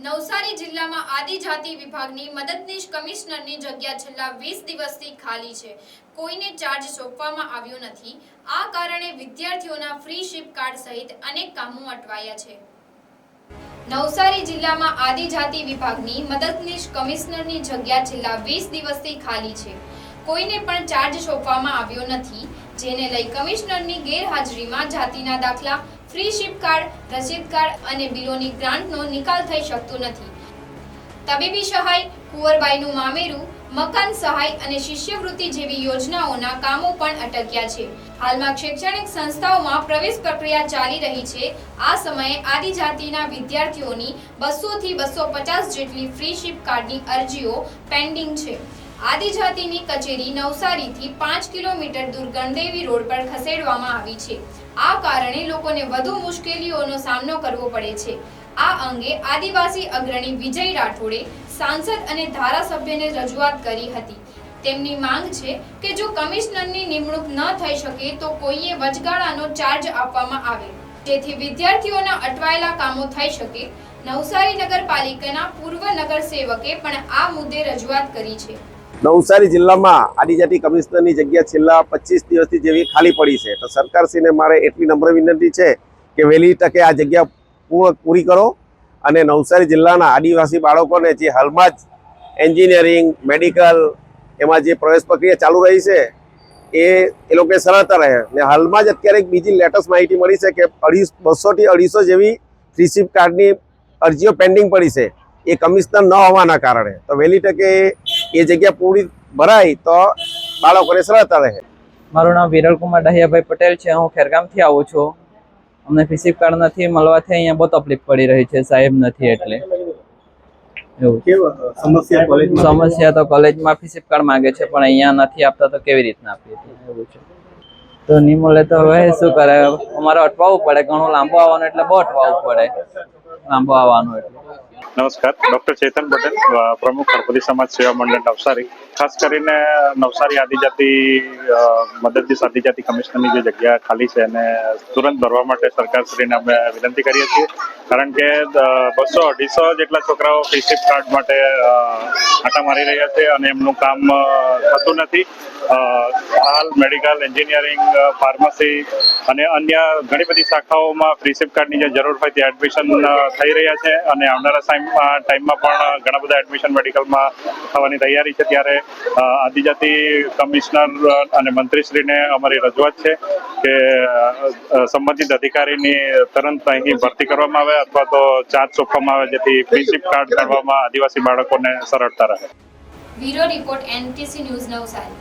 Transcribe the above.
નવસારી જિલ્લામાં આદિજાતિ વિભાગની મદદનીશ કમિશનરની જગ્યા છેલ્લા 20 દિવસથી ખાલી છે. કોઈને ચાર્જ સોંપવામાં આવ્યો નથી. આ કારણે વિદ્યાર્થીઓના ફ્રી શિપ કાર્ડ સહિત અનેક કામો અટવાયા છે. નવસારી જિલ્લામાં આદિજાતિ વિભાગની મદદનીશ કમિશનરની જગ્યા છેલ્લા 20 દિવસથી ખાલી છે. કોઈને પણ ચાર્જ સોંપવામાં આવ્યો નથી, જેને લઈ કમિશનરની ગેરહાજરીમાં જાતિના દાખલા, ફ્રી શિપ કાર્ડ, રસીદ કાર્ડ અને બિલોની ગ્રાન્ટનો નિકાલ થઈ શકતો નથી. તબીબી સહાય, કુંવરબાઈનું મામેરું, મકાન સહાય અને શિષ્યવૃત્તિ જેવી યોજનાઓના કામો પણ અટક્યા છે. હાલમાં શૈક્ષણિક સંસ્થાઓમાં પ્રવેશ પ્રક્રિયા ચાલી રહી છે. આ સમયે આદિજાતિના વિદ્યાર્થીઓની 200 થી 250 જેટલી ફ્રી શિપ કાર્ડની અરજીઓ પેન્ડિંગ છે. આદિજાતિની કચેરી નવસારીથી 5 કિલોમીટર દૂર ગણદેવી રોડ પર ખસેડવામાં આવી છે. આ કારણે લોકોને વધુ મુશ્કેલીઓનો સામનો કરવો પડે છે. આ અંગે આદિવાસી અગ્રણી વિજય રાઠોડે સાંસદ અને ધારાસભ્યને રજૂઆત કરી હતી. તેમની માંગ છે કે જો કમિશનરની નિમણૂક ન થઈ શકે તો કોઈએ વચગાળાનો ચાર્જ આપવામાં આવે, જેથી વિદ્યાર્થીઓના અટવાયેલા કામો થઈ શકે. નવસારી નગરપાલિકાના પૂર્વ નગરસેવકે પણ આ મુદ્દે રજૂઆત કરી છે. નવસારી જિલ્લામાં આદિજાતિ કમિશનરની જગ્યા છેલ્લા 25 દિવસથી જેવી ખાલી પડી છે. તો સરકારશ્રીને મારે એટલી નમ્ર વિનંતી છે કે વહેલી તકે આ જગ્યા પૂરી કરો અને નવસારી જિલ્લાના આદિવાસી બાળકોને જે હાલમાં જ એન્જિનિયરિંગ, મેડિકલ એમાં જે પ્રવેશ પ્રક્રિયા ચાલુ રહી છે એ લોકોને સરળતા રહે. ને હાલમાં જ અત્યારે એક બીજી લેટેસ્ટ માહિતી મળી છે કે 200 થી 250 જેવી ફ્રી શિપ કાર્ડની અરજીઓ પેન્ડિંગ પડી છે, એ કમિશનર ન હોવાના કારણે. તો વહેલી તકે એ જગ્યા પૂરી ભરાય તો બાળકોને સરળતા રહે. મારું નામ વિરલકુમાર દહિયાભાઈ પટેલ છે. હું ખેરગામથી આવું છું. અમને ફ્રી શિપ કાર્ડ નથી મળવાથી અહીંયા બહુ તકલીફ પડી રહી છે. સાહેબ નથી એટલે એવું સમસ્યા તો કોલેજમાં ફ્રી શિપ કાર્ડ માંગે છે, પણ અહીંયા નથી આપતા તો કેવી રીતના આપીએ એવું છે. તો નહીં મળે તો હવે શું કરે? અમારે અટવાવું પડે. ઘણું લાંબુ આવવાનું એટલે બહુ અટવાવું પડે. લાંબુ આવવાનું એટલે. નમસ્કાર, ડોક્ટર ચેતન પટેલ, પ્રમુખ હળપતિ સમાજ સેવા મંડળ નવસારી. ખાસ કરીને નવસારી આદિજાતિ મદદનીશ આદિજાતિ કમિશનરની જે જગ્યા ખાલી છે એને તુરંત ભરવા માટે સરકારશ્રીને અમે વિનંતી કરીએ છીએ. કારણ કે 200-250 જેટલા છોકરાઓ ફ્રી શિપ કાર્ડ માટે આંટા મારી રહ્યા છે અને એમનું કામ થતું નથી. હાલ મેડિકલ, એન્જિનિયરિંગ, ફાર્મસી અને અન્ય ઘણી બધી શાખાઓમાં ફ્રી શિપ કાર્ડની જે જરૂર હોય તે એડમિશન થઈ રહ્યા છે અને આવનારા ટાઈમમાં પણ ઘણા બધા એડમિશન મેડિકલમાં થવાની તૈયારી છે. ત્યારે આદિજાતિ કમિશનર અને મંત્રીશ્રીને અમારી રજૂઆત છે કે સંબંધિત અધિકારીની તરત અહીં ભરતી કરવામાં આવે અથવા તો ચાર્જ સોંપવામાં આવે, જેથી ફ્રી શિપ કાર્ડ કાઢવામાં આદિવાસી બાળકોને સરળતા રહે. Bureau report NTC news Navsari.